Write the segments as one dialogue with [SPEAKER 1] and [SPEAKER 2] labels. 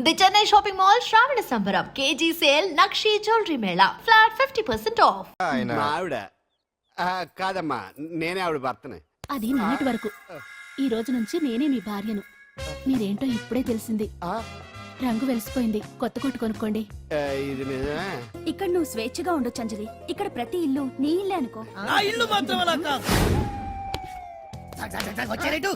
[SPEAKER 1] The Chennai shopping mall శ్రావణ సంబరం KG sale nakshi jewellery Mela flat 50% of.
[SPEAKER 2] మా ఆవిడ కాదమ్మా, నేనే ఆవిడ భర్తనే.
[SPEAKER 3] అది నిన్నటి వరకు. ఈ రోజు నుంచి నేనే మీ భార్యను. మీరేంటో ఇప్పుడే తెలిసింది. రంగు వెలిసిపోయింది, కొత్త కొట్టు కొనుక్కోండి.
[SPEAKER 2] ఇది నిజమే.
[SPEAKER 3] ఇక్కడ నువ్వు స్వేచ్ఛగా ఉండొచ్చు అంజలి. ఇక్కడ ప్రతి ఇల్లు నీ ఇల్లే అనుకో.
[SPEAKER 4] నా ఇల్లు మాత్రం అలా కాదు. వచ్చారేటు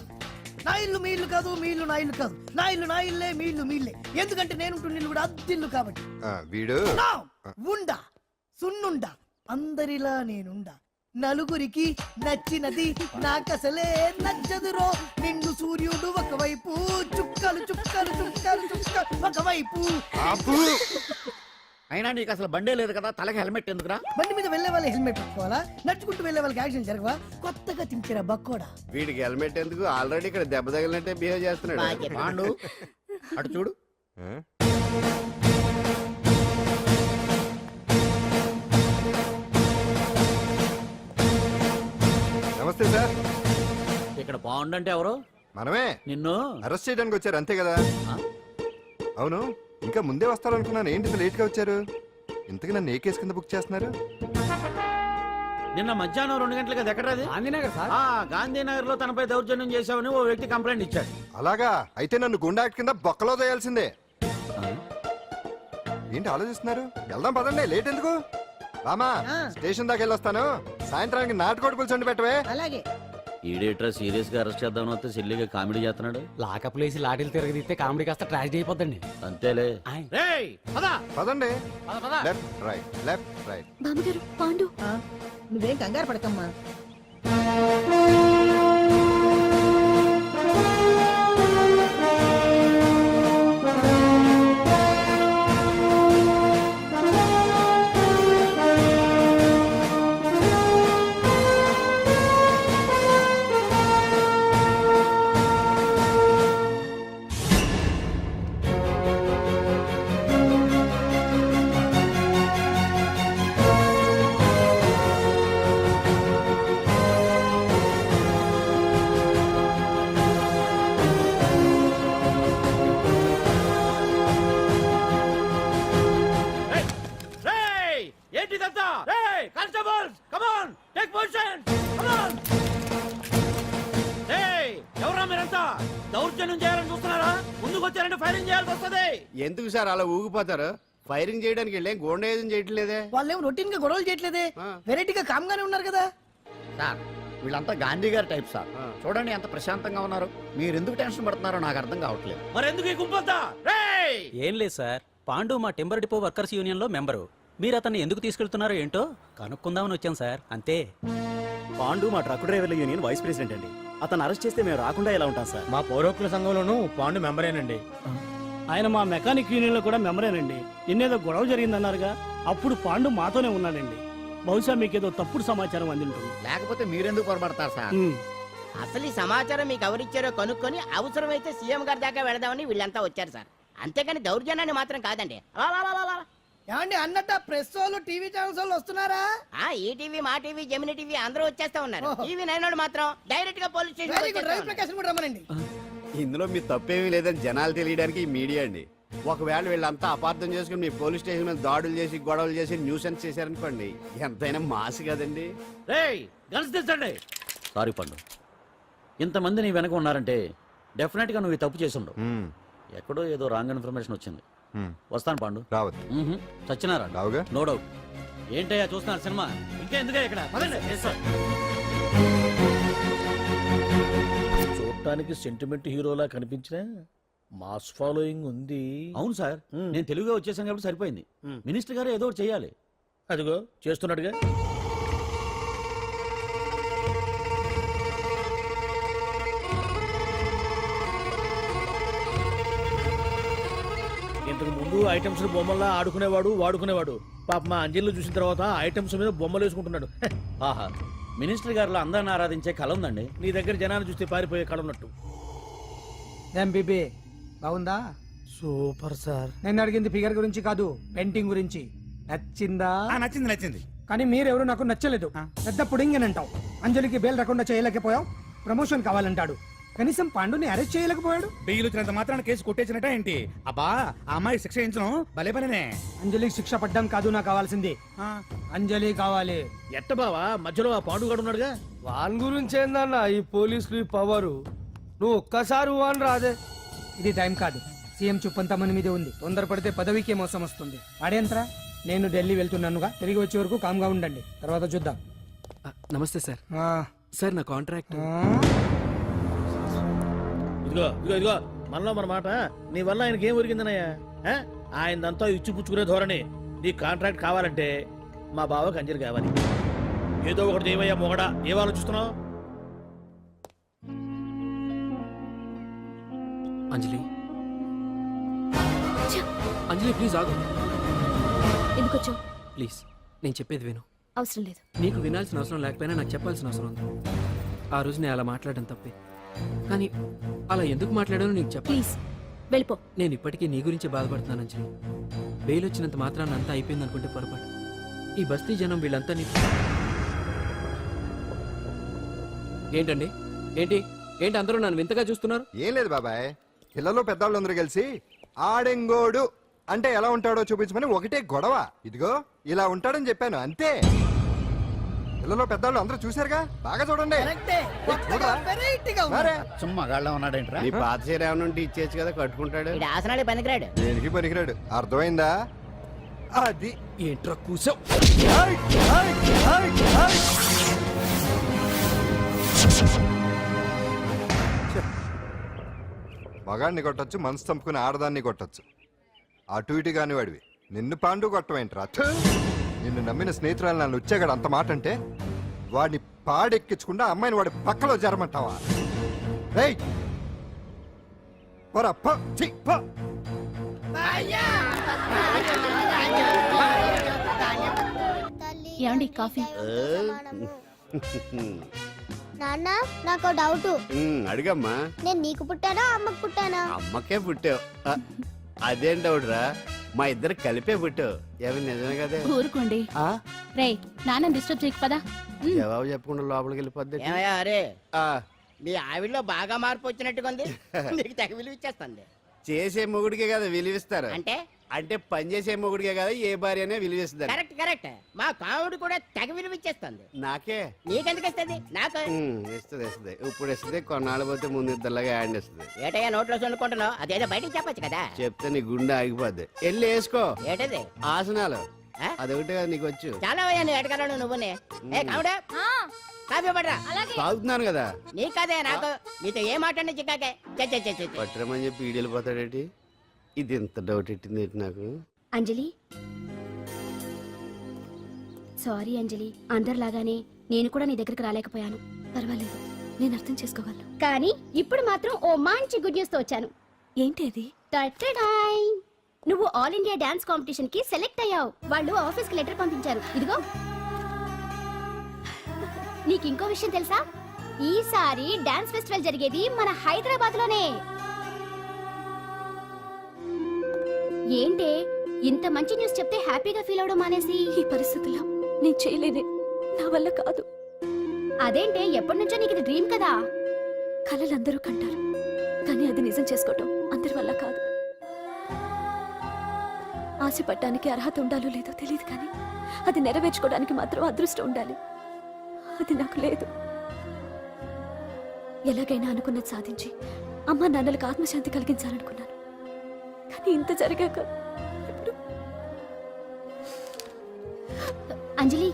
[SPEAKER 4] నా ఇల్లు మీ ఇల్లు కాదు, మీ ఇల్లు నా ఇల్లు కాదు. నా ఇల్లు నా ఇల్లే, మీ ఇల్లు మీ ఇల్లే. ఎందుకంటే నేను ఇల్లు కూడా అద్దిల్లు కాబట్టి.
[SPEAKER 2] వీడు
[SPEAKER 4] ఉండా సున్నుండా అందరిలా నేనుండా. నలుగురికి నచ్చినది నాకసలే నచ్చదురో. నిండు సూర్యుడు ఒకవైపు, చుక్కలు చుక్కలు చుక్కలు చుక్కలు ఒకవైపు.
[SPEAKER 5] అయినా నీకు అసలు బండే లేదు కదా, తలకి హెల్మెట్ ఎందుకురా?
[SPEAKER 4] బండి మీద వెళ్లే వాళ్ళు హెల్మెట్ పెట్టుకోవాలా? నడుచుకుంటూ వెళ్లే వాళ్ళకి యాక్షన్ జరగవా? కొత్తగా తింటారా బక్కోడా?
[SPEAKER 2] వీడికి హెల్మెట్ ఎందుకు? ఆల్రెడీ ఇక్కడ దెబ్బ తగిలినట్టే బిహేవ్ చేస్తున్నాడు.
[SPEAKER 5] పాండు అటు చూడు.
[SPEAKER 2] నమస్తే సార్.
[SPEAKER 5] ఇక్కడ పాండు అంటే ఎవరు?
[SPEAKER 2] మనమే.
[SPEAKER 5] నిన్ను
[SPEAKER 2] అరెస్ట్ చేయడానికి వచ్చారు అంతే కదా? అవును, ఇంకా ముందే వస్తారనుకున్నాను. ఏంటి లేట్ గా వచ్చారు? ఇంతకు నన్ను ఏ కేసు కింద బుక్ చేస్తున్నారు?
[SPEAKER 5] నిన్న మధ్యాహ్నం 2 గంటలకు ఎక్కడది? గాంధీనగర్ లో తనపై దౌర్జన్యం చేశావని ఓ వ్యక్తి కంప్లైంట్ ఇచ్చాడు.
[SPEAKER 2] అలాగా? అయితే నన్ను గుండా యాక్ట్ కింద బొక్కలో చేయాల్సిందే. ఏంటి ఆలోచిస్తున్నారు? వెళ్దాం పదండి, లేట్ ఎందుకు? రామా, స్టేషన్ దాకా వెళ్ళొస్తాను. సాయంత్రానికి నాటుకోడి పులుసు పెట్టవే.
[SPEAKER 4] అలాగే.
[SPEAKER 5] ఈడేట్రా సీరియస్ గా అరెస్ట్ చేద్దామని వస్తే సిల్లిగా కామెడీ చేస్తున్నాడు.
[SPEAKER 6] లాకప్ లేసి లాఠీలు తిరగదీస్తే కామెడీ కాస్త ట్రాజడీ అయిపోద్దండి.
[SPEAKER 5] అంతేలే.
[SPEAKER 2] పదండి. Left right, left right.
[SPEAKER 3] బామ్మగారు, పాండు.
[SPEAKER 4] నువ్వేం కంగారు పడకమ్మా.
[SPEAKER 5] ఏంటిదంతా? Constables, come on, take position, come on. ఎవరా మీరంతా? దౌర్జన్యం చేయాలని చూస్తున్నారా? ముందుకు వచ్చారంటే ఫైరింగ్ చేయాల్సి వస్తుంది.
[SPEAKER 2] ఎందుకు సార్ అలా ఊగిపోతారు? ఫైరింగ్ చేయడానికి వెళ్ళే గోండేజం చేయట్లేదే.
[SPEAKER 4] వాళ్ళేం రొటీన్ గా గొడవలు చేయట్లేదే. వెరైటీగా కామ్గానే ఉన్నారు కదా
[SPEAKER 5] సార్. వీళ్ళంతా గాంధీ గారి టైప్ సార్. చూడండి ఎంత ప్రశాంతంగా ఉన్నారు. మీరు ఎందుకు టెన్షన్ పడుతున్నారో నాకు అర్థం కావట్లేదు. మరి ఎందుకు ఈ గుంపంతా?
[SPEAKER 6] ఏం లేదు సార్, పాండు మా టింబర్ డిపో వర్కర్స్ యూనియన్ లో మెంబరు. మీరు అతన్ని ఎందుకు తీసుకెళ్తున్నారో ఏంటో కనుక్కుందామని వచ్చాం సార్, అంతే.
[SPEAKER 7] పాండు మా ట్రక్ డ్రైవర్ల యూనియన్ వైస్ ప్రెసిడెంట్ అండి. అతను అరెస్ట్ చేస్తే మేము రాకుండా ఎలా ఉంటాం సార్?
[SPEAKER 8] మా పౌరోక్తుల సంఘంలోనూ పాండు మెంబరేనండి. ఆయన మా మెకానిక్ యూనియన్ లో కూడా మెంబరేనండి. నిన్నేదో గొడవ జరిగిందన్నారుగా, అప్పుడు పాండు మాతోనే ఉన్నాడండి. బహుశా మీకేదో తప్పుడు సమాచారం అందింటుంది.
[SPEAKER 5] లేకపోతే మీరెందుకు పొరపడతారు సార్?
[SPEAKER 9] అసలు ఈ సమాచారం మీకు ఎవరిచ్చారో కనుక్కొని అవసరమైతే సీఎం గారి దాకా వెళదామని వీళ్ళంతా వచ్చారు సార్. అంతేకాని దౌర్జన్యాన్ని మాత్రం కాదండి.
[SPEAKER 4] ఏమండి అన్నట్టు ప్రెస్ వాళ్ళు, టీవీ ఛానల్స్ వాళ్ళు వస్తున్నారా?
[SPEAKER 9] ఈటీవీ, మా టీవీ, జెమిని టీవీ అందరూ వచ్చేస్తా ఉన్నారు. టీవీ 9 మాత్రం డైరెక్ట్ గా పోలీస్ స్టేషన్
[SPEAKER 4] రమ్మనండి.
[SPEAKER 2] ఇందులో మీ తప్పేమీ లేదని జనాలు తెలియడానికి ఈ మీడియా అండి. ఒకవేళ వీళ్ళంతా అపార్థం చేసుకుని మీ పోలీస్ స్టేషన్ మీద దాడులు చేసి గొడవలు చేసి న్యూసెన్స్ చేశారనుకోండి, ఎంతైనా మాసి కదండి.
[SPEAKER 5] సారీ పండు, ఇంతమంది నీ వెనక ఉన్నారంటే డెఫినెట్ గా నువ్వు ఈ తప్పు చేసి ఉండవు. ఎక్కడో ఏదో రాంగ్ ఇన్ఫర్మేషన్ వచ్చింది. వస్తాను పాండు.
[SPEAKER 2] రావద్దు.
[SPEAKER 5] చచ్చినారా? No doubt. ఏంటయ్యా చూస్తున్నారు సినిమా? ఇంకా ఎందుకే ఇక్కడ?
[SPEAKER 8] చూడటానికి సెంటిమెంట్ హీరోలా కనిపించిన మాస్ ఫాలోయింగ్ ఉంది.
[SPEAKER 5] అవును సార్, నేను తెలుగుగా వచ్చేసాను కాబట్టి సరిపోయింది. మినిస్టర్ గారు ఏదో ఒకటి చేయాలి.
[SPEAKER 8] అదిగో చేస్తున్నాడుగా. ఇంతకు ముందు ఐటమ్స్ బొమ్మల్లా ఆడుకునేవాడు, వాడుకునేవాడు. పాప మా అంజలిలో చూసిన తర్వాత ఐటమ్స్ మీద బొమ్మలు వేసుకుంటున్నాడు.
[SPEAKER 5] ఆహా, మినిస్టర్ గారిలో అందరిని ఆరాధించే కళ ఉందండి.
[SPEAKER 8] నీ దగ్గర జనాన్ని చూస్తే పారిపోయే కళ ఉన్నట్టు.
[SPEAKER 4] బీబీ బాగుందా?
[SPEAKER 8] Super sir.
[SPEAKER 4] నేను అడిగింది ఫిగర్ గురించి కాదు, పెయింటింగ్ గురించి. నచ్చిందా?
[SPEAKER 7] నచ్చింది.
[SPEAKER 4] కానీ మీరెవరు నాకు నచ్చలేదు. పెద్ద పుడింగ్ అని అంటావు. అంజలికి బేల్ రాకుండా చేయలేకపోయావు. ప్రమోషన్ కావాలంటాడు. కనీసం పాండుని అరెస్ట్ చేయలేకపోయాడు.
[SPEAKER 10] బెయిల్ వచ్చినంత మాత్రాన కేసు కొట్టేసినట్ట ఏంటి? అబ్బా ఆ అమ్మాయి శిక్ష వేయించడం భలే పనినే.
[SPEAKER 4] అంజలికి శిక్ష పడ్డం కాదు నాకు కావాల్సింది, అంజలి కావాలి.
[SPEAKER 7] ఎట్ట బావా మధ్యలో ఆ పాండుగాడు ఉన్నాడుగా.
[SPEAKER 4] వాన్ గురించి ఏందన్న ఈ పోలీసులు ఈ పవరు. నువ్వు ఒక్కసారి వాన్ రాదే. ఇది టైం కాదు, సీఎం చుప్పంతా మన మీదే ఉంది. తొందరపడితే పదవికే మోసం వస్తుంది. ఆడేంతరా, నేను ఢిల్లీ వెళ్తున్నానుగా, తిరిగి వచ్చే వరకు కామ్గా ఉండండి, తర్వాత చూద్దాం.
[SPEAKER 7] నమస్తే సార్. సార్ నా కాంట్రాక్ట్.
[SPEAKER 5] ఇదిగో ఇదిగో ఇదిగో మనలో మన మాట. నీ వల్ల ఆయనకి ఏం ఒరిగిందనయ్యా? ఆయనదంతా ఇచ్చి పుచ్చుకునే ధోరణి. నీ కాంట్రాక్ట్ కావాలంటే మా బావకి అంజలి కావాలి. ఏదో ఒకటి దేవయ్యా మొగడా, ఏం ఆలోచిస్తున్నావు?
[SPEAKER 7] అంజలి అంజలి ప్లీజ్ ఆగు.
[SPEAKER 3] ఎందుకొచ్చావు?
[SPEAKER 7] ప్లీజ్ నేను చెప్పేది విను.
[SPEAKER 3] అవసరం లేదు.
[SPEAKER 7] నీకు వినాల్సిన అవసరం లేకపోయినా నాకు చెప్పాల్సిన అవసరం ఉంది. ఆ రోజు నేను అలా మాట్లాడడం తప్పే, కానీ అలా ఎందుకు మాట్లాడానో నీకు చెప్ప.
[SPEAKER 3] ప్లీజ్ వెళ్ళిపో.
[SPEAKER 7] నేను ఇప్పటికీ నీ గురించి బాధపడుతున్నాను అంజలి. బెయిల్ వచ్చినంత మాత్రాన్ని అంతా అయిపోయింది అనుకుంటే పొరపాటు. ఈ బస్తీ జనం వీళ్ళంతా నీ... ఏంటండి ఏంటి ఏంటి అందరూ నన్ను వింతగా చూస్తున్నారు?
[SPEAKER 11] ఏం లేదు బాబాయ్, పిల్లలు పెద్దవాళ్ళందరూ కలిసి ఆడెంగోడు అంటే ఎలా ఉంటాడో చూపించమని ఒకటే గొడవ. ఇదిగో ఇలా ఉంటాడని చెప్పాను అంతే. పిల్లలు పెద్దవాళ్ళు అందరూ చూశారుగా, బాగా చూడండి. మరే.
[SPEAKER 2] సుమ్మా గాళ్ళ ఉన్నాడేంట్రా? నీ పాత చీర ఏమైనా ఉంటే ఇచ్చేచ్చు కదా, కట్టుకుంటాడు.
[SPEAKER 9] ఇది ఆసనాలు పనికిరాడు.
[SPEAKER 11] దేనికి పనికిరాడు, అర్థమైందా? అది
[SPEAKER 7] ఏంట్రా కూసావ్?
[SPEAKER 11] మగాడిని కొట్టొచ్చు, మనసు చంపుకుని ఆడదాన్ని కొట్టొచ్చు. అటు ఇటు కాని వాడివి నిన్ను పాండు కొట్టమేంట్రా? నిన్ను నమ్మిన స్నేహితురాలు నన్ను వచ్చాగాడు అంత మాట అంటే వాడిని పాడెక్కించకుండా అమ్మాయిని వాడి పక్కలో జరమంటావా? ఏయ్ పోరా, పో, ఛీ, పో.
[SPEAKER 3] ఏమండి కాఫీ?
[SPEAKER 12] నాన్న నాకు డౌట్.
[SPEAKER 2] అడిగమ్మా.
[SPEAKER 12] నేను నీకు పుట్టానా అమ్మకు పుట్టానా?
[SPEAKER 2] అమ్మకే పుట్టావు. అదేం డౌట్ రా, మా ఇద్దరు కలిపే పుట్టావు. ఏమి నిజమే కదే?
[SPEAKER 3] ఊరుకోండి. రే నాన్న డిస్టర్బ్ చేయకు పదా.
[SPEAKER 2] జవాబు చెప్పకుండా లోపలికి వెళ్ళిపోద్ది.
[SPEAKER 9] ఏమయ్యా అరే, మీ ఆవిడలో బాగా మార్పు వచ్చినట్టుగా ఉంది. నీకు తెగ విలువ ఇచ్చేస్తుంది.
[SPEAKER 2] చేసే మొగుడికే కదా విలువిస్తారు.
[SPEAKER 9] అంటే
[SPEAKER 2] అంటే పని చేసే మొగుడికే కదా ఏ భార్య అనే విలువిస్తారు.
[SPEAKER 9] Correct correct. మా కావుడు కూడా తెగ విలువ ఇచ్చేస్తుంది.
[SPEAKER 2] నాకే
[SPEAKER 9] నీకెందుకు ఇస్తుంది? నాకు
[SPEAKER 2] ఇస్తుంది ఇస్తుంది. ఇప్పుడు ఇస్తుంది, కొన్నాళ్ళు పోతే ముందు ఇద్దరులాగా హ్యాండ్ ఇస్తుంది.
[SPEAKER 9] ఏటయ్యా నోట్లో చల్లుకుంటున్నావు? అదేదో బయటికి చెప్పొచ్చు కదా.
[SPEAKER 2] చెప్తే నీ గుండె ఆగిపోద్ది. వెళ్ళి వేసుకో.
[SPEAKER 9] ఏటది?
[SPEAKER 2] ఆసనాలు. అదొకటి కదా నీకు వచ్చు.
[SPEAKER 9] చాలా అయ్యా నువ్వు ఎడగలను నువ్వునే. ఏ కావుడా కాఫీ పడరా.
[SPEAKER 2] తాగుతున్నాను కదా.
[SPEAKER 9] నీ కదే నాకు. నీతో ఏ మాట్లాడి చిక్కాకే
[SPEAKER 2] పట్టరమని చెప్పి ఈడు వెళ్ళిపోతాడేటి? ఇది ఎంత డౌట్ ఎట్టింది నాకు.
[SPEAKER 12] అంజలి సారీ అంజలి, అందరిలాగానే నేను కూడా నీ దగ్గరికి రాలేకపోయాను.
[SPEAKER 3] పర్వాలేదు, నేను అర్థం చేసుకోగలను.
[SPEAKER 12] కానీ ఇప్పుడు మాత్రం ఓ మంచి గుడ్ న్యూస్ తో వచ్చాను.
[SPEAKER 3] ఏంటి అది?
[SPEAKER 12] టటడాయ్! నువ్వు ఆల్ ఇండియా డాన్స్ కాంపిటీషన్ కి సెలెక్ట్ అయ్యావు. వాళ్ళు ఆఫీస్ కి లెటర్ పంపించారు. ఇదిగో. నీకు ఇంకో విషయం తెలుసా? ఈసారి డాన్స్ ఫెస్టివల్ జరిగేది మన హైదరాబాద్ లోనే. ఏంటే ఇంత మంచి న్యూస్ చెప్తే హ్యాపీగా ఫీల్ అవడం మానేసి?
[SPEAKER 3] ఈ పరిస్థితుల్లో నేను చేయలేనే, నా వల్ల కాదు.
[SPEAKER 12] అదేంటే, ఎప్పటి నుంచో నీకు ఇది డ్రీమ్ కదా?
[SPEAKER 3] కలలందరూ కంటారు, కానీ అది నిజం చేసుకోవటం అందరి వల్ల కాదు. ఆశపడటానికి అర్హత ఉండాలో లేదో తెలియదు, కానీ అది నెరవేర్చుకోవడానికి మాత్రం అదృష్టం ఉండాలి. అది నాకు లేదు. ఎలాగైనా అనుకున్నది సాధించి అమ్మా నాన్నలకు ఆత్మశాంతి కలిగించాలనుకున్నాను, కానీ ఇంత జరిగాక ఇప్పుడు...
[SPEAKER 12] అంజలి,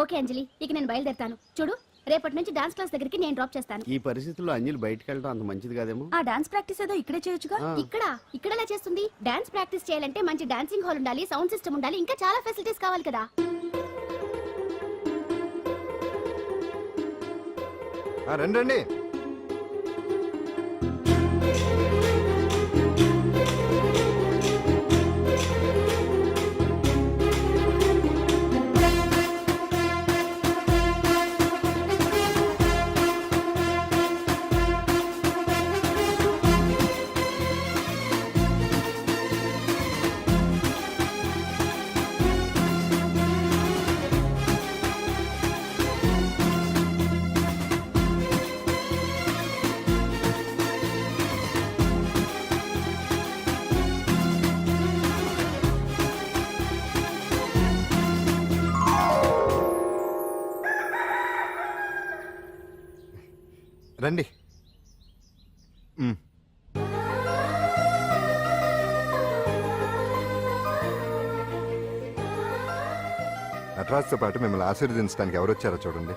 [SPEAKER 12] ఓకే అంజలి, ఇక నేను బయలుదేరుతాను. చూడు, రేపటి నుంచి డాన్స్ క్లాస్ దగ్గరికి నేను డ్రాప్ చేస్తాను.
[SPEAKER 2] ఈ పరిస్థితుల్లో అంజలి బయటకు వెళ్ళడం అంత మంచిది కాదేమో.
[SPEAKER 3] ఆ డాన్స్ ప్రాక్టీస్ ఏదో ఇక్కడే చేయొచ్చుగా.
[SPEAKER 12] ఇక్కడ ఎలా చేస్తుంది? డాన్స్ ప్రాక్టీస్ చేయాలంటే మంచి డాన్సింగ్ హాల్ ఉండాలి, సౌండ్ సిస్టమ్ ఉండాలి, ఇంకా చాలా ఫెసిలిటీస్ కావాలి కదా.
[SPEAKER 11] రండి రండి. రండి. నటరాజ్తో పాటు మిమ్మల్ని ఆశీర్వదించడానికి ఎవరు వచ్చారో చూడండి.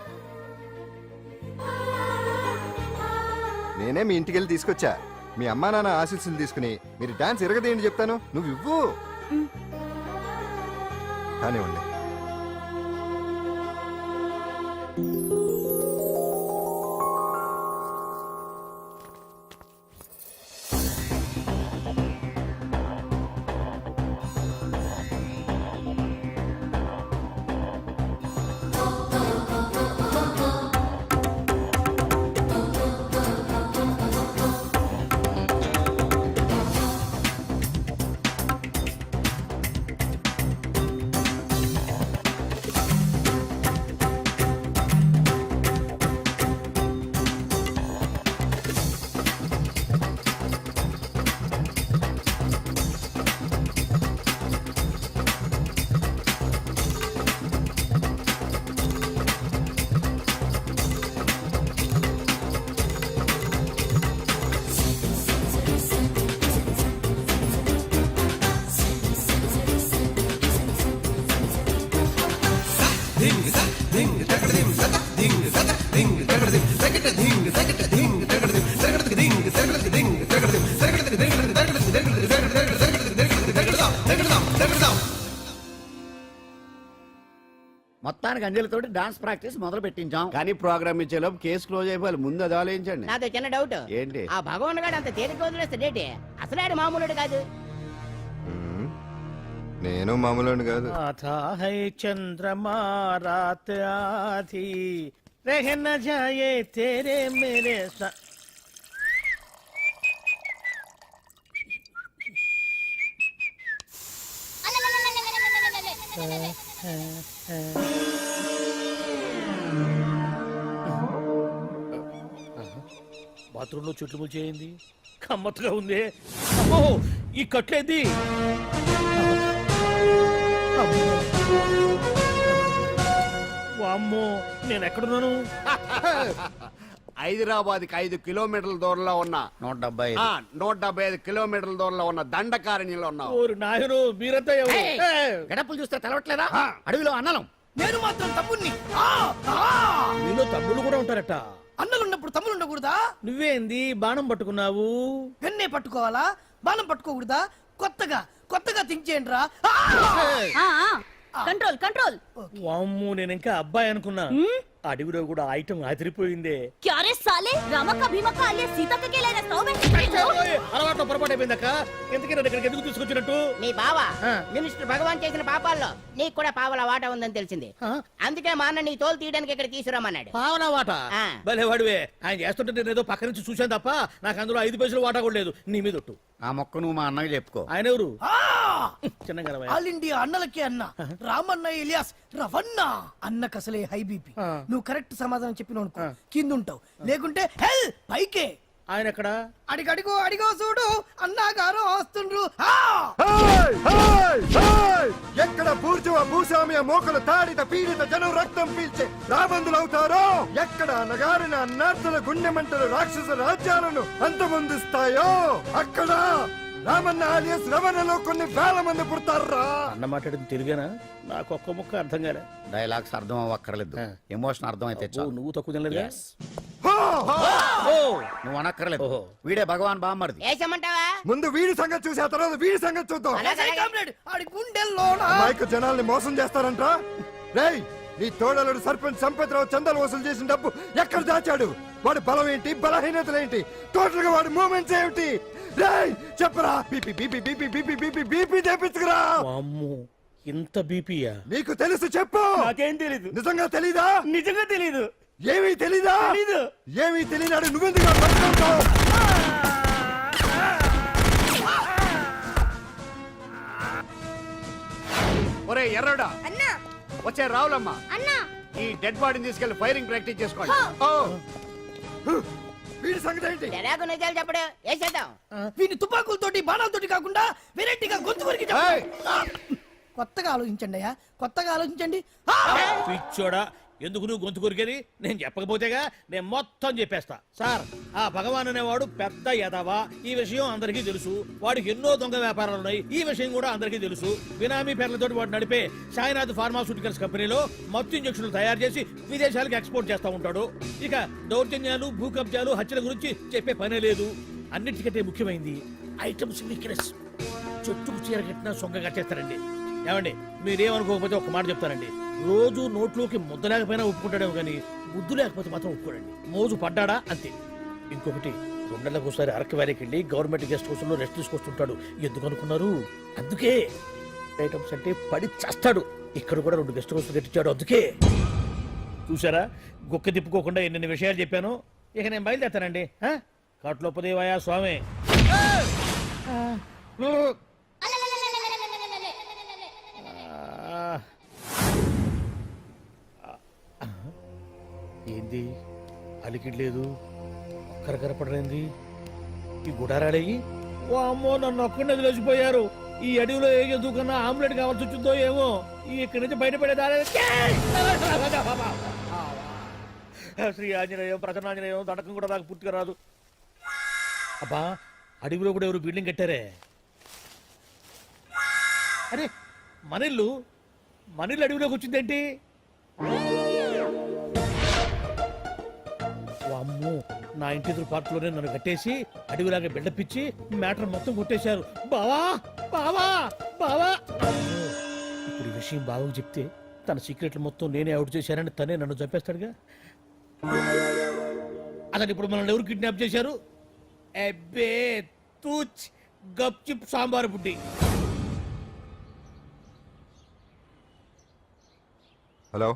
[SPEAKER 11] నేనే మీ ఇంటికి వెళ్ళి తీసుకొచ్చా. మీ అమ్మా నాన్న ఆశీస్సులు తీసుకుని మీరు డాన్స్ ఎరగదేంటి చెప్తాను. నువ్వు ఇవ్వు. కానివ్వండి.
[SPEAKER 2] మొత్తానికి అంజలితోటి డాన్స్ ప్రాక్టీస్ మొదలు పెట్టించాం. కానీ ప్రోగ్రామ్ ఇచ్చేలోపు కేసు క్లోజ్ అయిపోవాలి. ముందు అది ఆలోచించండి.
[SPEAKER 9] నాదో చిన్న డౌట్.
[SPEAKER 2] ఏంటి?
[SPEAKER 9] ఆ భగవాన్ గారు అంత తేలిక వదిలేస్తాడేటి? అసలు ఆడు మామూలుడు కాదు.
[SPEAKER 11] నేను మామూలు కాదు.
[SPEAKER 5] आता है चंद्रमा रात आधी रह न जाए तेरे मेरे साथ. బాత్రూంలో చుట్లు ముచ్చేయింది. కమ్మత్తుగా ఉంది. అమ్మో ఈ కట్లేది. వామ్మో నేను ఎక్కడున్నాను?
[SPEAKER 2] హైదరాబాద్ కి 5 కిలోమీటర్ల దూరంలో ఉన్న 175 కిలోమీటర్ల దూరంలో ఉన్న దండకారణ్యంలో ఉన్నావు.
[SPEAKER 5] ఓరి నాయనో మీరంతా ఎవరు?
[SPEAKER 9] గడపలు చూస్తే తెలవట్లేదా? అడవిలో అన్నలం.
[SPEAKER 4] నేను మాత్రం తమ్ముణ్ణి.
[SPEAKER 5] మీలో తమ్ముళ్ళు కూడా ఉంటారట.
[SPEAKER 4] అన్నలున్నప్పుడు తమ్ముడు ఉండకూడదా?
[SPEAKER 5] నువ్వేంది బాణం పట్టుకున్నావు?
[SPEAKER 4] గన్నే పట్టుకోవాలా? బాణం పట్టుకోకూడదా? కొత్తగా కొత్తగా థింక్ చేయండి రా.
[SPEAKER 3] Control control.
[SPEAKER 5] వామ్మో నేను ఇంకా అబ్బాయి అనుకున్నా. అడవిలో కూడా ఐటమ్ అదిరిపోయిందే.
[SPEAKER 3] క్యారే సాలే రామక్క భీమక్క అల్లే సీతక్క కేలేన స్టవ్
[SPEAKER 5] అలవాటు పొరపాటు అయిపోయిందక్క. ఎందుకని నన్ను ఇక్కడికి ఎందుకు తీసుకొచ్చినట్టు?
[SPEAKER 9] నీ బావా మినిస్టర్ భగవాన్ చేసిన పాపాల్లో నీకు కూడా పావల వాటా ఉందని తెలిసింది. అందుకే మా అన్న నీ తోలు తీయడానికి ఇక్కడ తీసుకురామన్నాడు.
[SPEAKER 5] పావనా వాట?
[SPEAKER 9] ఆ.
[SPEAKER 5] భలే వాడివే. ఆయన చేస్తుంటే నేను ఏదో పక్క నుంచి చూశాను తప్ప నాకు అందులో 5 పైసలు వాటా కూడా లేదు. నీ మీద ఒట్టు.
[SPEAKER 2] ఆ మొక్క నువ్వు మా అన్నకి చెప్పుకో.
[SPEAKER 5] ఆయన ఎవరు? చిన్నగా
[SPEAKER 4] ఆల్ ఇండియా అన్నలకే అన్న రామన్న ఇలియాస్ రవన్న. అన్నకు అసలే హై బీపీ. నువ్వు కరెక్ట్ సమాధానం చెప్పిన కింద ఉంటావు, లేకుంటే హెల్ పైకే.
[SPEAKER 5] ఆయన ఎక్కడ?
[SPEAKER 4] అడిగడిగో అడిగో చూడు అన్నగారు వస్తుండ్రు.
[SPEAKER 11] ఎక్కడ బూర్జువ భూస్వామ్య మోకలు తాడిత పీడిత జనం రక్తం పీల్చే రాబందులవుతారో, ఎక్కడ నగారిన అన్నార్థుల గుండె మంటలు రాక్షస రాజ్యాలను అంతమొందిస్తాయో, అక్కడ రామన్న ఆలియస్ రవణలో కొన్ని వేల మంది పుడతారా.
[SPEAKER 5] అన్న మాట్లాడింది తెలుగేనా? నాకు ఒక్క ముక్క అర్థం కాలే.
[SPEAKER 2] డైలాగ్స్ అర్థం అవ్వక్కర్లేదు, ఎమోషన్ అర్థం అయితే
[SPEAKER 5] నువ్వు తక్కువ తినలేదా?
[SPEAKER 2] నువ్వు అనక్కర్లేదు. వీడే భగవాన్ బామ్మర్ది.
[SPEAKER 9] వేసమంటావా?
[SPEAKER 11] ముందు వీడి సంగతి చూసి ఆ తర్వాత వీడి సంగతి చూద్దాం.
[SPEAKER 4] ఆడి గుండెల్లో
[SPEAKER 11] అమాయక జనాల్ని మోసం చేస్తారంట. రేయ్ నీ తోడలుడు సర్పంచ్ సంపత్రావు చందాలు వసూలు చేసిన డబ్బు ఎక్కడ దాచాడు? వాడి బలం ఏంటి, బలహీనతలు ఏంటి, టోటల్ గా వాడి మూమెంట్స్ ఏమిటి? రేయ్ చెప్పరా. BP BP BP BP BP BP తెప్పించుకురా.
[SPEAKER 5] అమ్మో ఇంత బీపీయా?
[SPEAKER 11] నీకు తెలుసు చెప్పు.
[SPEAKER 8] నాకేం తెలీదు.
[SPEAKER 11] నిజంగా తెలీదా?
[SPEAKER 8] నిజంగా తెలీదు.
[SPEAKER 11] ఏమీ తెలీదా?
[SPEAKER 8] తెలీదు.
[SPEAKER 11] ఏమీ తెలియనాడు నువ్వెందుకు పట్టుకుంటావు?
[SPEAKER 2] ఒరే ఎర్రడా వచ్చే రావులమ్మ, ఈ డెడ్ బాడీని తీసుకెళ్లి ఫైరింగ్ ప్రాక్టీస్ చేసుకోండి.
[SPEAKER 11] వీడి సంగతి ఏంటి?
[SPEAKER 9] ఎలాగో నిజాలు చెప్పడు వేసేద్దాం.
[SPEAKER 4] వీని తుపాకులతోటి బాణాలతోటి కాకుండా వెరైటీగా గొంతు వరకు కొత్తగా ఆలోచించండి అయ్యా, కొత్తగా ఆలోచించండి.
[SPEAKER 5] పిచ్చోడా, ఎందుకు నువ్వు గొంతు కొరికేది? నేను చెప్పకపోతేగా నేను మొత్తం చెప్పేస్తా. సార్, ఆ భగవాన్ అనేవాడు పెద్ద యదవా, ఈ విషయం అందరికీ తెలుసు. వాడికి ఎన్నో దొంగ వ్యాపారాలు ఉన్నాయి, ఈ విషయం కూడా అందరికీ తెలుసు. బినామీ పేర్లతోటి వాడు నడిపే సాయినాథ్ ఫార్మాస్యూటికల్స్ కంపెనీలో మత్తు ఇంజక్షన్లు తయారు చేసి విదేశాలకు ఎక్స్పోర్ట్ చేస్తా ఉంటాడు. ఇక దౌర్జన్యాలు, భూ కబ్జాలు, హత్యల గురించి చెప్పే పనే లేదు. అన్నిటికంటే ముఖ్యమైనది ఐటమ్స్ వీక్నెస్. చెట్టుకు చీర కట్టినా సొంగగా చేస్తారండి. ఏమండి, మీరేమనుకోకపోతే ఒక మాట చెప్తారండి. రోజు నోట్లోకి ముద్ద లేకపోయినా ఒప్పుకుంటాడేమో కానీ బుద్ధు లేకపోతే మాత్రం ఒప్పుకోడండి. మోజు పడ్డాడా అంతే. ఇంకొకటి, 2 నెలలకు ఒకసారి అరకు వ్యాలీకి వెళ్ళి గవర్నమెంట్ గెస్ట్ హౌస్ లో రెస్ట్ తీసుకొస్తుంటాడు. ఎందుకు అనుకున్నారు? అందుకే. ఐటమ్స్ అంటే పడి చేస్తాడు. ఇక్కడ కూడా 2 గెస్ట్ హౌస్ కట్టించాడు. అందుకే. చూసారా, గుక్క తిప్పుకోకుండా ఎన్ని విషయాలు చెప్పాను. ఇక నేను బయలుదేరుతానండి. కాట్లోపదేవాయా స్వామి. ఏంది అలికిడ్లేదు, ఒక్కరు కనపడలేంది? ఈ గుడారాడయ్యి ఓ అమ్మో నన్ను ఒక్కడిని వదిలేసిపోయారు. ఈ అడవిలో ఏ ఎదుగుకన్నా ఆమ్లెట్ కావాల్సి వచ్చిందో ఏమో. ఇక్కడి నుంచి బయటపడేదారే. శ్రీ ఆంజనేయం, ప్రసన్నాంజనేయం, దండకం కూడా నాకు పూర్తిగా రాదు. అబ్బా, అడవిలో కూడా ఎవరు బిల్డింగ్ కట్టారే? అరే, మనిల్లు అడవిలోకి వచ్చిందేంటి? అమ్మో, నా ఇంటి ఎదురు పార్ట్లోనే నన్ను కట్టేసి అడవిలాగా బిల్డపిచ్చి మ్యాటర్ మొత్తం కొట్టేశారు. బావా బావా బావా. ఇప్పుడు ఈ విషయం బావకు చెప్తే తన సీక్రెట్లు మొత్తం నేనే అవుట్ చేశానని తనే నన్ను చంపేస్తాడుగా. అతను ఇప్పుడు మనల్ని ఎవరు కిడ్నాప్ చేశారు? అబ్బే తూచ్ గప్చిప్ సాంబార్ బుడ్డి.
[SPEAKER 11] హలో,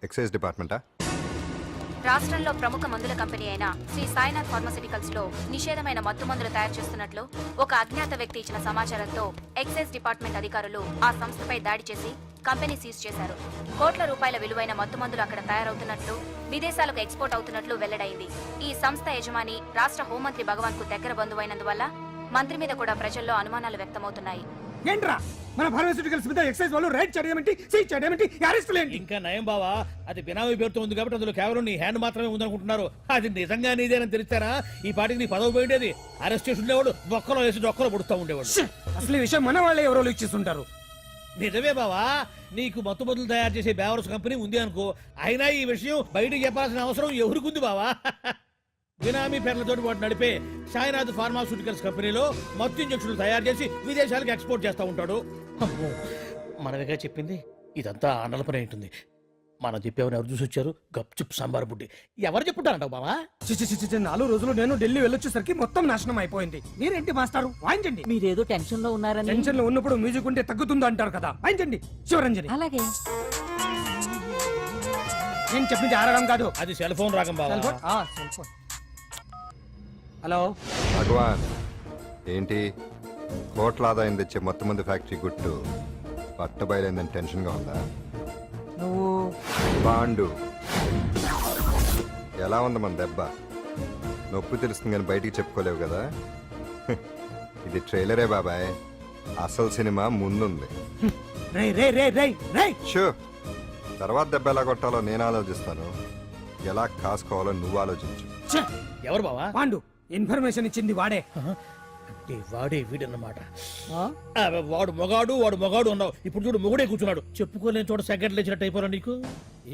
[SPEAKER 11] ఎక్సైజ్ డిపార్ట్మెంటా?
[SPEAKER 3] రాష్ట్రంలో ప్రముఖ మందుల కంపెనీ అయిన శ్రీ సాయినాథ్ ఫార్మాస్యూటికల్స్ లో నిషేధమైన మత్తు మందులు తయారు చేస్తున్నట్లు ఒక అజ్ఞాత వ్యక్తి ఇచ్చిన సమాచారంతో ఎక్సైజ్ డిపార్ట్మెంట్ అధికారులు ఆ సంస్థపై దాడి చేసి కంపెనీ సీజ్ చేశారు. కోట్ల రూపాయల విలువైన మత్తు మందులు అక్కడ తయారవుతున్నట్లు, విదేశాలకు ఎక్స్పోర్ట్ అవుతున్నట్లు వెల్లడైంది. ఈ సంస్థ యజమాని రాష్ట్ర హోంమంత్రి భగవాన్ కు దగ్గర బంధువైనందువల్ల మంత్రి మీద కూడా ప్రజల్లో అనుమానాలు వ్యక్తమవుతున్నాయి.
[SPEAKER 4] ఏంట్రా మన ఫార్మాస్యూటికల్స్ మీద ఎక్సైజ్ వాళ్ళు రైడ్ చేయడమేంటి, సీజ్ చేయడమేంటి, అరెస్టులు ఏంటి?
[SPEAKER 5] ఇంకా నయం బావా, అది బినామీ పేరుతో ఉంది కాబట్టి అందులో కేవలం నీ హ్యాండ్ మాత్రమే ఉందనుకుంటున్నారు. అది నిజంగా నీదేనని తెలిస్తారా ఈ పాటికి నీ పదవి పోయిండేది. అరెస్ట్ చేసి ఉండేవాడు, బొక్కలో వేసి డొక్కలో పుడుతూ ఉండేవాడు.
[SPEAKER 4] అసలు ఈ విషయం మన వాళ్ళే ఎవరో ఇచ్చేస్తుంటారు.
[SPEAKER 5] నిజమే బావా, నీకు మత్తు మందులు తయారు చేసే బేవర్స్ కంపెనీ ఉంది అనుకో, అయినా ఈ విషయం బయటకు చెప్పాల్సిన అవసరం ఎవరికుంది బావా? బినామీ పేర్లతో వాడు నడిపే సాయినాథ్ ఫార్మాస్యూటికల్స్ కంపెనీలో మత్తు ఇంజక్షన్లు తయారు చేసి విదేశాలకు ఎక్స్పోర్ట్ చేస్తూ ఉంటాడు. మనమేగా చెప్పింది, ఇదంతా ఆండల పని ఉంటుంది. మనం చెప్పేవని ఎవరు చూసి వచ్చారు? గప్చుప్ సాంబార్ బుడ్డి. ఎవరు చెప్పుంటారంటావు బావా?
[SPEAKER 4] 4 రోజులు నేను ఢిల్లీ వెళ్ళొచ్చేసరికి మొత్తం నాశనం అయిపోయింది. మీరేంటి మాస్టారు, వాయించండి.
[SPEAKER 13] మీరేదో టెన్షన్ లో ఉన్నారని.
[SPEAKER 4] టెన్షన్ లో ఉన్నప్పుడు మ్యూజిక్ ఉంటే తగ్గుతుందో అంటారు కదా, వాయించండి. శివరంజని.
[SPEAKER 13] అలాగే.
[SPEAKER 4] నేను చెప్పింది ఆరడం కాదు,
[SPEAKER 5] అది సెల్ ఫోన్ రాగం బావా.
[SPEAKER 4] Cell phone. హలో
[SPEAKER 11] భగవాన్, ఏంటి కోట్ల ఆదాయం తెచ్చే మొత్తం మంది ఫ్యాక్టరీ గుట్టు పట్టబయలైందని టెన్షన్గా ఉందా?
[SPEAKER 4] నువ్వు
[SPEAKER 11] పాండు, ఎలా ఉంది మన దెబ్బ? నొప్పి తెలుస్తుంది కానీ బయటికి చెప్పుకోలేవు కదా. ఇది ట్రైలరే బాబాయ్, అసలు సినిమా ముందుంది. షో, తర్వాత దెబ్బ ఎలా కొట్టాలో నేను ఆలోచిస్తాను, ఎలా కాసుకోవాలో నువ్వు ఆలోచించు.
[SPEAKER 5] ఎవరు బావా?
[SPEAKER 4] పాండు. ఇన్ఫర్మేషన్ ఇచ్చింది వాడే.
[SPEAKER 5] వాడే వీడన్నమాట. వాడు మొగాడు అన్నావు, ఇప్పుడు చూడు మొగుడే కూర్చున్నాడు. చెప్పుకోలేని చోట సెకండ్ లేచినట్టు అయిపోరా నీకు.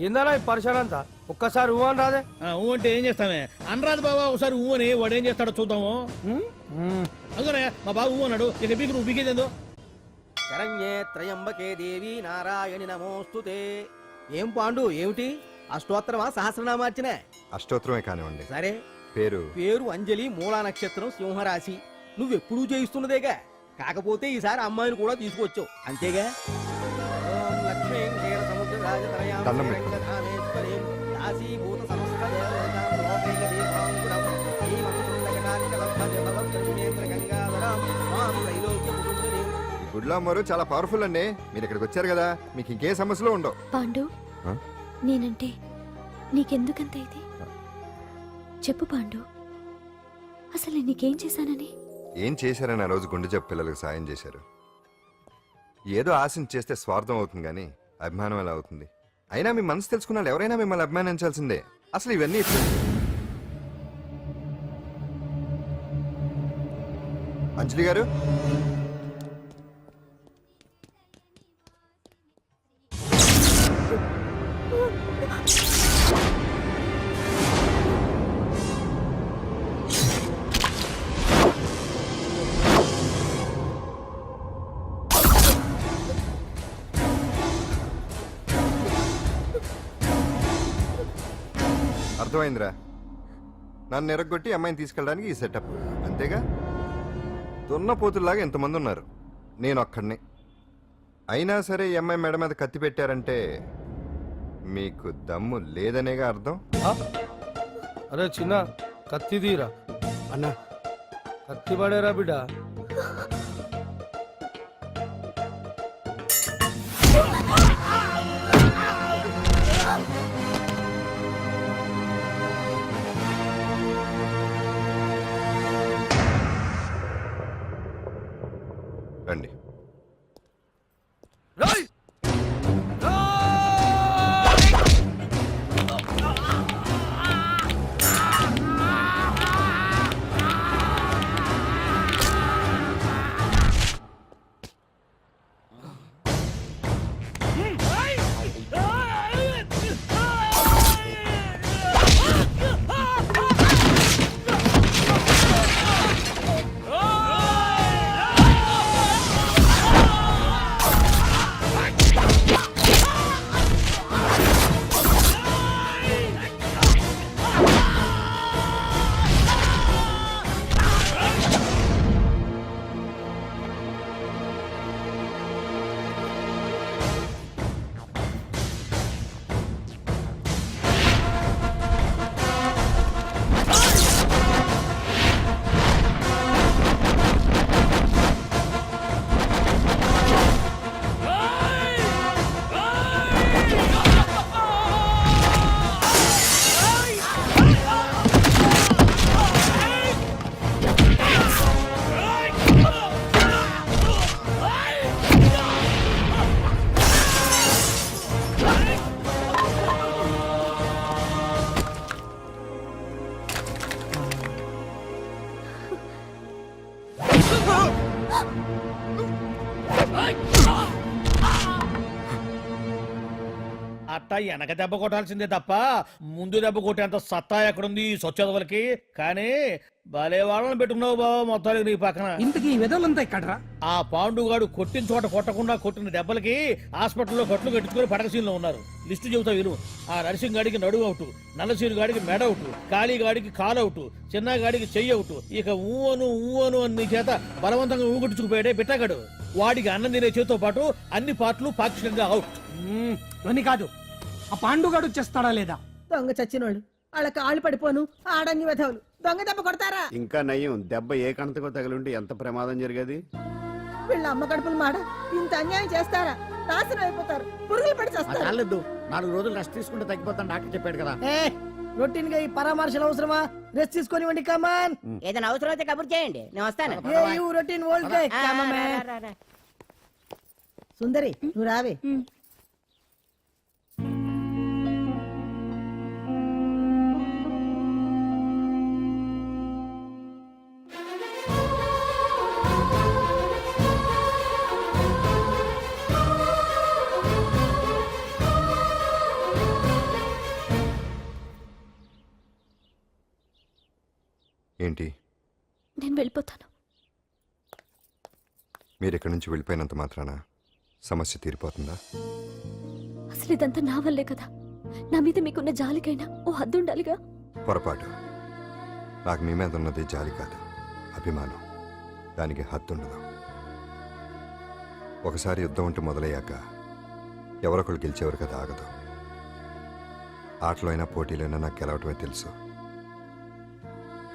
[SPEAKER 4] ఏందన్నా ఈ పరిశాన్ అంతా? ఒక్కసారి ఊ అని రాదే?
[SPEAKER 5] ఊ అంటే ఏం చేస్తామే? అనరాదు బాబా, ఒకసారి ఊ అని. వాడు ఏం చేస్తాడో చూద్దాము. అందుకనే మా బాబు ఊ అన్నాడు, ఇక బీకి నువ్వు బీకేదేందో.
[SPEAKER 9] శరణ్యే త్రయంబకే దేవి నారాయణి నమోస్తుతే. ఏం పాండు ఏమిటి అష్టోత్తరమా సహస్రనామార్చనే?
[SPEAKER 11] అష్టోత్తరమే కానివ్వండి.
[SPEAKER 9] సరే,
[SPEAKER 11] పేరు
[SPEAKER 9] పేరు అంజలి, మూలా నక్షత్రం సింహరాశి. నువ్వెప్పుడూ చేయిస్తున్నదేగా, కాకపోతే ఈసారి అమ్మాయిని కూడా తీసుకొచ్చావు అంతేగా. ఓం లక్ష్మీం క్షీరసముద్రరాజతనయాం
[SPEAKER 11] దండం
[SPEAKER 9] శ్రీరంగధామేశ్వరీం దాసీభూత సమస్త దేవతాం లోకైక దీపాంకురం శ్రీమంతుడగనానికలబ్ధజలవత్రమేంద్రగంగాధరాం మాం త్రైలోక్య కుటుంబినీం.
[SPEAKER 11] ఈ గుడ్లో అమ్మరు చాలా పవర్ఫుల్ అండి. మీరు ఇక్కడికి వచ్చారు కదా, మీకు ఇంకే సమస్యలు ఉండవు.
[SPEAKER 12] పాండు
[SPEAKER 11] ఆ?
[SPEAKER 12] నేనంటే నీకెందుకంత ఇది? చెప్పు పాండు, అసలు నేను నీకేం చేశానని?
[SPEAKER 11] ఏం చేశారని ఆ రోజు గుండె జబ్బు పిల్లలకు సాయం చేశారు. ఏదో ఆశించి చేస్తే స్వార్థం అవుతుంది కానీ అభిమానం ఎలా అవుతుంది? అయినా మీ మనసు తెలుసుకున్న వాళ్ళు ఎవరైనా మిమ్మల్ని అభిమానించాల్సిందే. అసలు ఇవన్నీ ఇప్పుడు అంజలి గారు, అర్థమైందిరా. నన్ను ఎరగొట్టి అమ్మాయిని తీసుకెళ్ళడానికి ఈ సెటప్ అంతేగా. దున్నపోతుల్లాగా ఎంతమంది ఉన్నారు, నేను ఒక్కడిని. అయినా సరే ఈ అమ్మాయి మెడ మీద కత్తి పెట్టారంటే మీకు దమ్ము లేదనేగా అర్థం.
[SPEAKER 4] అరే చిన్న కత్తి తీరా అన్న, కత్తి పడేరా బిడ్డ.
[SPEAKER 11] రండి.
[SPEAKER 5] అట్టా వెనక దెబ్బ కొట్టాల్సిందే తప్ప ముందు దెబ్బ కొట్టేంత సత్తా ఎక్కడుంది ఈ సొచ్చదవలకి? కానీ భలే వాళ్ళని పెట్టుకున్నావు బాబా మొత్తానికి నీ పక్కన.
[SPEAKER 4] ఇంతకీ ఈ విధులంతా ఇక్కడరా?
[SPEAKER 5] ఆ పాండుగాడు కొట్టిన చోట కొట్టకుండా కొట్టిన దెబ్బలకి హాస్పిటల్లో కట్లు కట్టుకుని పడకసీన్లో ఉన్నారు. లిస్టు చెబుతా విను. ఆ నర్సింగ్ గాడికి నడుము అవుట్, నల్లసీను గాడికి మెడ అవుట్, కాళీ గాడికి కాలు అవుట్, చిన్న గాడికి చెయ్యి అవుట్. ఇక ఊవను అని నీ చేత బలవంతంగా ఊగొట్టుకుపోయాడే బిట్టగాడు. వాడికి అన్నం తినే చేతితో పాటు అన్ని పార్ట్లు పాక్షికంగా అవుట్.
[SPEAKER 4] అని కాదు, ఆ పాండుగాడు చేస్తాడా లేదా?
[SPEAKER 9] దొంగ చచ్చినోళ్ళు వాళ్ళ కాళ్ళు పడిపోను ఆడంగి వెధవులు దొంగ దెబ్బ కొడతారా?
[SPEAKER 2] ఇంకా నయ్యం, దెబ్బ ఏ కణతకో తగిలింటే ఎంత ప్రమాదం జరిగేది.
[SPEAKER 9] వీళ్ళ అమ్మ కడుపులు మాడ ఇంత అన్యాయం చేస్తారా? నాశనం అయిపోతారు, పురుగులు పడి చేస్తారు.
[SPEAKER 10] 4 రోజులు రెస్ట్ తీసుకుంటే తగ్గిపోతాను డాక్టర్ చెప్పాడు కదా.
[SPEAKER 9] రొటీన్ గా ఈ పరామర్శలు అవసరమా? రెస్ట్ తీసుకొని వండి కమాన్. ఏదైనా అవసరం అయితే కబుర్ చేయండి, నేను వస్తాను. రొటీన్ ఓల్డ్ సుందరి నువ్వు రావే.
[SPEAKER 11] ఏంటి?
[SPEAKER 12] నేను వెళ్ళిపోతాను.
[SPEAKER 11] మీరు ఇక్కడి నుంచి వెళ్ళిపోయినంత మాత్రాన సమస్య తీరిపోతుందా?
[SPEAKER 12] అసలు ఇదంతా నా వల్లే కదా. నా మీద మీకున్న జాలికైనా ఓ హద్దు ఉండాలిగా.
[SPEAKER 11] పొరపాటు. నాకు మీ మీద ఉన్నది జాలి కాదు, అభిమానం. దానికి హద్దు ఉండదు. ఒకసారి యుద్ధం అంటూ మొదలయ్యాక ఎవరొకరు గెలిచేవారు కదా ఆగదు. ఆటలో అయినా పోటీలైనా నాకు గెలవటమే తెలుసు.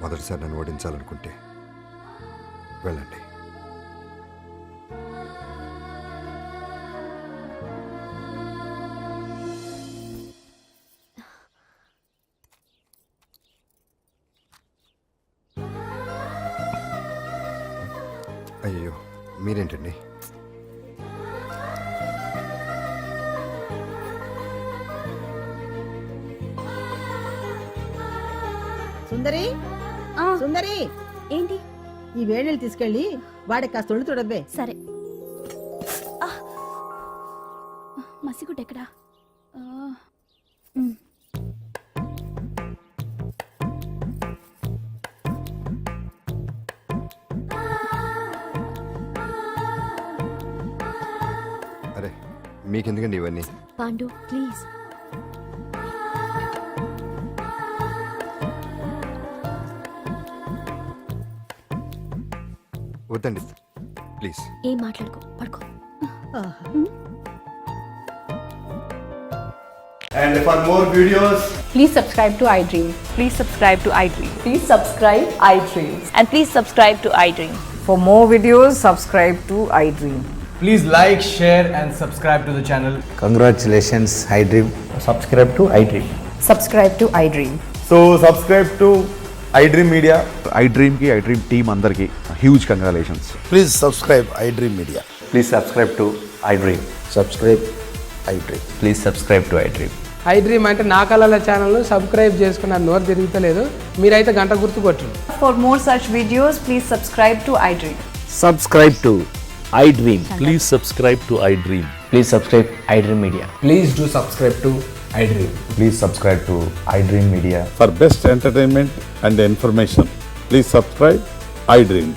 [SPEAKER 11] మొదటిసారి నన్ను ఓడించాలనుకుంటే వెళ్ళండి. అయ్యో, మీరేంటండి?
[SPEAKER 13] సుందరి, సుందరి,
[SPEAKER 12] ఏంటి?
[SPEAKER 13] ఈ వేణీలు తీసుకెళ్ళి వాడికి కాస్త ఒళ్ళు తొడబ్బే.
[SPEAKER 12] సరే. మసిగుడ్డ ఎక్కడా?
[SPEAKER 11] అరే, మీకెందుకండి ఇవన్నీ?
[SPEAKER 12] పాండు ప్లీజ్.
[SPEAKER 11] వద్దండి ప్లీజ్.
[SPEAKER 12] ఏం మాట్లాడుకో, పడుకో.
[SPEAKER 2] And for more videos,
[SPEAKER 3] Please subscribe to iDream. Please subscribe to iDream.
[SPEAKER 13] Please subscribe iDream.
[SPEAKER 3] And please subscribe to iDream.
[SPEAKER 13] For more videos, subscribe to iDream.
[SPEAKER 9] Please like, share and subscribe to the channel.
[SPEAKER 2] congratulations, iDream.
[SPEAKER 9] Subscribe to iDream.
[SPEAKER 13] Subscribe to iDream.
[SPEAKER 10] So subscribe to iDream media. iDream కి iDream team అందరికి huge congratulations.
[SPEAKER 2] Please subscribe iDream Media.
[SPEAKER 10] Please subscribe to iDream.
[SPEAKER 2] Subscribe iDream.
[SPEAKER 10] Please subscribe to iDream.
[SPEAKER 4] I dream అంటే నా కళల channel subscribe చేసుకున్న నోరు తిరుగుతలేదు. మీరైతే గంట గుర్తు కొట్టు.
[SPEAKER 13] For more such videos, please subscribe to iDream.
[SPEAKER 10] Subscribe to iDream. Please subscribe to iDream.
[SPEAKER 7] Please subscribe iDream media.
[SPEAKER 9] Please do subscribe to iDream.
[SPEAKER 10] Please subscribe to iDream Media. For best entertainment and information, please subscribe iDream.